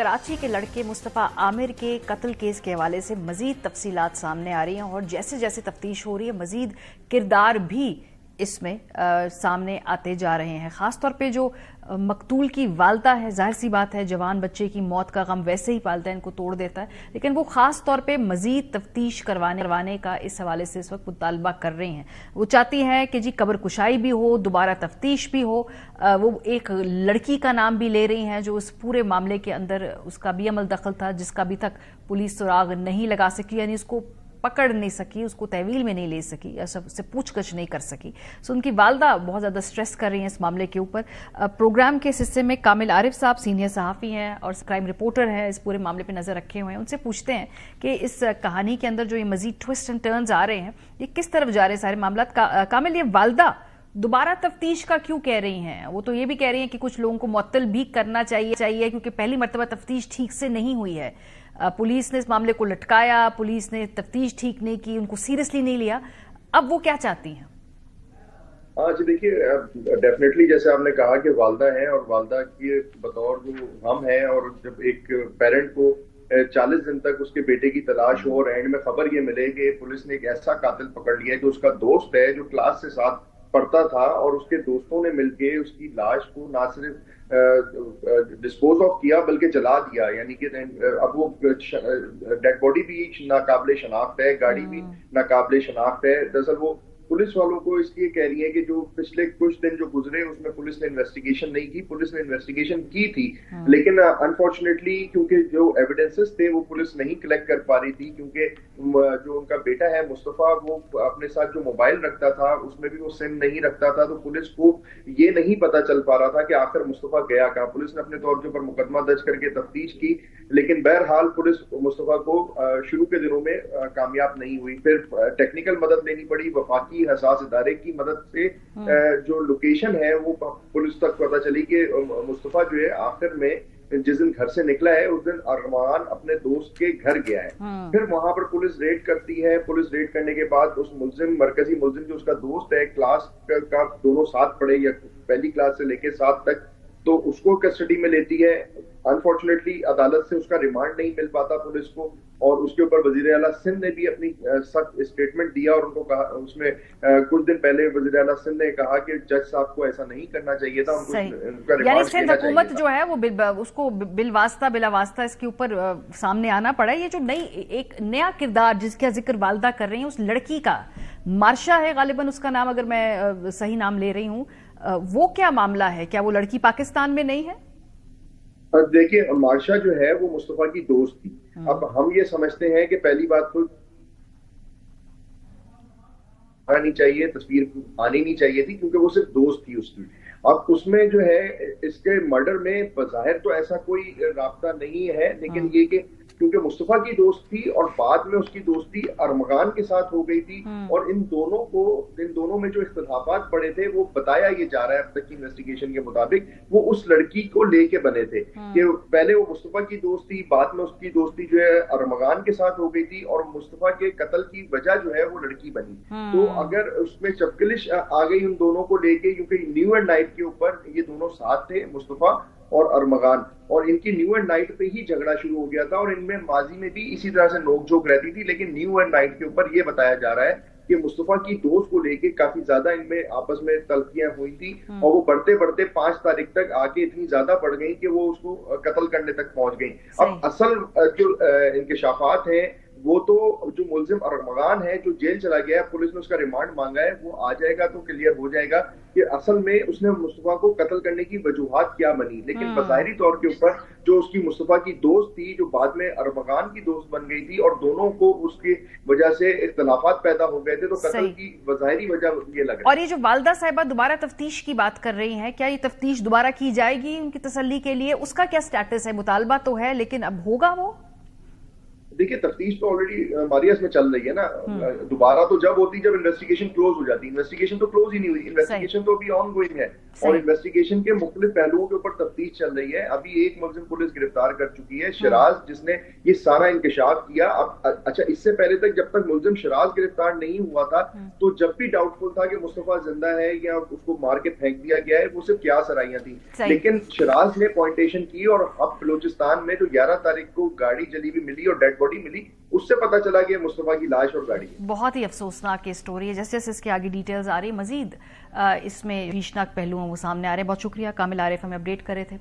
कराची के लड़के मुस्तफ़ा आमिर के कत्ल केस के हवाले से मजीद तफसीलात सामने आ रही हैं और जैसे जैसे तफ्तीश हो रही है मजीद किरदार भी इसमें सामने आते जा रहे हैं। ख़ास तौर पे जो मकतूल की वालदा है, जाहिर सी बात है जवान बच्चे की मौत का गम वैसे ही वालदैन इनको तोड़ देता है, लेकिन वो ख़ास तौर पे मजीद तफ्तीश करवाने का इस हवाले से इस वक्त मुतालबा कर रही हैं। वो चाहती हैं कि जी कब्र कुशाई भी हो, दोबारा तफ्तीश भी हो। वो एक लड़की का नाम भी ले रही हैं जो उस पूरे मामले के अंदर उसका भी अमल दखल था, जिसका अभी तक पुलिस सुराग नहीं लगा सकी, यानी उसको पकड़ नहीं सकी, उसको तहवील में नहीं ले सकी या सबसे पूछगछ नहीं कर सकी। सो उनकी वालदा बहुत ज़्यादा स्ट्रेस कर रही हैं इस मामले के ऊपर। प्रोग्राम के इस हिस्से में कामिल आरिफ साहब सीनियर सहाफ़ी हैं और क्राइम रिपोर्टर हैं, इस पूरे मामले पे नज़र रखे हुए हैं। उनसे पूछते हैं कि इस कहानी के अंदर जो ये मजीद ट्विस्ट एंड टर्न्स आ रहे हैं ये किस तरफ जा रहे हैं सारे मामला। कामिल, ये वालदा दोबारा तफ्तीश का क्यों कह रही हैं? वो तो ये भी कह रही हैं कि कुछ लोगों को मुअत्तल भी करना चाहिए क्योंकि पहली मरतबा तफ्तीश ठीक से नहीं हुई है। पुलिस ने इस मामले को लटकाया, पुलिस ने तफ्तीश ठीक नहीं की, उनको सीरियसली नहीं लिया। अब वो क्या चाहती हैं? जी देखिए, डेफिनेटली जैसे आपने कहा कि वालदा है और वालदा की बतौर जो हम है, और जब एक पेरेंट को 40 दिन तक उसके बेटे की तलाश हो और एंड में खबर ये मिले कि पुलिस ने एक ऐसा कातिल पकड़ लिया है जो उसका दोस्त है, जो क्लास से साथ पढ़ता था, और उसके दोस्तों ने मिलके उसकी लाश को ना सिर्फ डिस्पोज ऑफ किया बल्कि जला दिया। यानी कि अब वो डेड बॉडी भी नाकाबिले शनाख्त है, गाड़ी भी नाकाबिले शनाख्त है। दरअसल वो पुलिस वालों को इसलिए कह रही है कि जो पिछले कुछ दिन जो गुजरे उसमें पुलिस ने इन्वेस्टिगेशन नहीं की। पुलिस ने इन्वेस्टिगेशन की थी लेकिन अनफॉर्चुनेटली क्योंकि जो एविडेंसेस थे वो पुलिस नहीं कलेक्ट कर पा रही थी, क्योंकि जो उनका बेटा है मुस्तफा वो अपने साथ जो मोबाइल रखता था उसमें भी वो सिम नहीं रखता था, तो पुलिस को ये नहीं पता चल पा रहा था कि आखिर मुस्तफा गया कहाँ। पुलिस ने अपने तौर के ऊपर मुकदमा दर्ज करके तफ्तीश की, लेकिन बहरहाल पुलिस मुस्तफा को शुरू के दिनों में कामयाब नहीं हुई। फिर टेक्निकल मदद लेनी पड़ी, वफाकी हसास इदारे की मदद से जो लोकेशन है वो पुलिस तक पता चली कि मुस्तफा जो है आखिर में जिस दिन घर से निकला है उस दिन अरमान अपने दोस्त के घर गया है। फिर वहां पर पुलिस रेड करती है। पुलिस रेड करने के बाद उस मुलजिम, मरकजी मुलजिम जो उसका दोस्त है, क्लास का दोनों साथ पढ़े या पहली क्लास से लेके 7 तक, तो उसको कस्टडी में लेती है। अनफॉर्चुनेटली अदालत से उसका रिमांड नहीं मिल पाता पुलिस को, और उसके ऊपर वजीर आला सिंध ने भी अपनी सख्त स्टेटमेंट दिया और उनको कहा, उसमें कुछ दिन पहले वजीर आला सिंध ने कहा कि जज साहब को ऐसा नहीं करना चाहिए था, उनको यानी सिंध हुकूमत जो है वो उसको बिलावास्ता इसके ऊपर सामने आना पड़ा। ये जो एक नया किरदार जिसका जिक्र वालदा कर रही है, उस लड़की का मार्शा है गालिबन उसका नाम, अगर मैं सही नाम ले रही हूँ, वो क्या मामला है? क्या वो लड़की पाकिस्तान में नहीं है? देखिए, मार्शा जो है वो मुस्तफा की दोस्त थी। अब हम ये समझते हैं कि पहली बात तो आनी चाहिए, तस्वीर आनी नहीं चाहिए थी, क्योंकि वो सिर्फ दोस्त थी उसकी। अब उसमें जो है इसके मर्डर में बज़ाहिर तो ऐसा कोई राब्ता नहीं है, लेकिन ये कि क्योंकि मुस्तफा की दोस्त थी और बाद में उसकी दोस्ती अरमगान के साथ हो गई थी, और इन दोनों में जो इख्तिलाफात पड़े थे वो बताया ये जा रहा है अब तक की इन्वेस्टिगेशन के मुताबिक वो उस लड़की को लेके बने थे कि पहले वो मुस्तफा की दोस्ती, बाद में उसकी दोस्ती जो है अरमगान के साथ हो गई थी, और मुस्तफा के कत्ल की वजह जो है वो लड़की बनी। तो अगर उसमें चपकलिश आ गई उन दोनों को लेके, क्योंकि न्यू एंड नाइट के ऊपर ये दोनों साथ थे, मुस्तफा और अरमगान, और इनकी न्यू एंड नाइट पे ही झगड़ा शुरू हो गया था, और इनमें माजी में भी इसी तरह से नोकझोंक रहती थी। लेकिन न्यू एंड नाइट के ऊपर ये बताया जा रहा है कि मुस्तफा की दोस्त को लेके काफी ज्यादा इनमें आपस में तल्खियां हुई थी, और वो बढ़ते बढ़ते 5 तारीख तक आके इतनी ज्यादा बढ़ गई कि वो उसको कत्ल करने तक पहुंच गई। अब असल जो इंकशाफात है वो तो जो मुलजिम अरमगान है जो जेल चला गया है, पुलिस ने उसका रिमांड मांगा है, वो आ जाएगा तो क्लियर हो जाएगा कि असल में उसने मुस्तफा को कत्ल करने की वजूहात क्या बनी। लेकिन बज़ाहिरी तौर के ऊपर जो उसकी मुस्तफा की दोस्त थी, जो बाद में अरमगान की दोस्त बन गई थी, और दोनों को उसकी वजह से इख्तिलाफात पैदा हो गए थे, तो कत्ल की बज़ाहिरी वजह ये लग रही है। और ये जो वालदा साहिबा दोबारा तफ्तीश की बात कर रही हैं, क्या ये तफ्तीश दोबारा की जाएगी उनकी तसल्ली के लिए? उसका क्या स्टेटस है? मुतालबा तो है लेकिन अब होगा वो? دیکھیے تفتیش تو آلریڈی ہماری اس میں چل رہی ہے نا. دوبارہ تو جب ہوتی جب انویسٹیگیشن کلوز ہو جاتی. انویسٹیگیشن تو کلوز ہی نہیں ہوئی, انویسٹیگیشن تو ابھی آن گوئنگ ہے, اور انویسٹیگیشن کے مختلف پہلوؤں کے اوپر تفتیش چل رہی ہے. ابھی ایک ملزم پولیس گرفتار کر چکی ہے, شراز, جس نے یہ سارا انکشاف کیا. اچھا, اس سے پہلے تک جب تک ملزم شراز گرفتار نہیں ہوا تھا تو جب بھی ڈاؤٹ فل تھا کہ مصطفیٰ زندہ ہے یا اس کو مار کے پھینک دیا گیا ہے, وہ صرف کیا سرائیاں تھیں. لیکن شراز نے پوائنٹیشن کی, اور اب بلوچستان میں جو 11 تاریخ کو گاڑی جلی ہوئی ملی اور ڈیڈ باڈی ملی, اس سے پتہ چلا کہ مصطفیٰ کی لاش اور گاڑی. بہت ہی افسوسناک یہ سٹوری ہے. جیسے جیسے اس کے آگے ڈیٹیلز آ رہی, مزید اس میں بھیشناک پہلو ہیں وہ سامنے آ رہے ہیں. بہت شکریہ کامل عارف, ہمیں اپڈیٹ کر رہے تھے.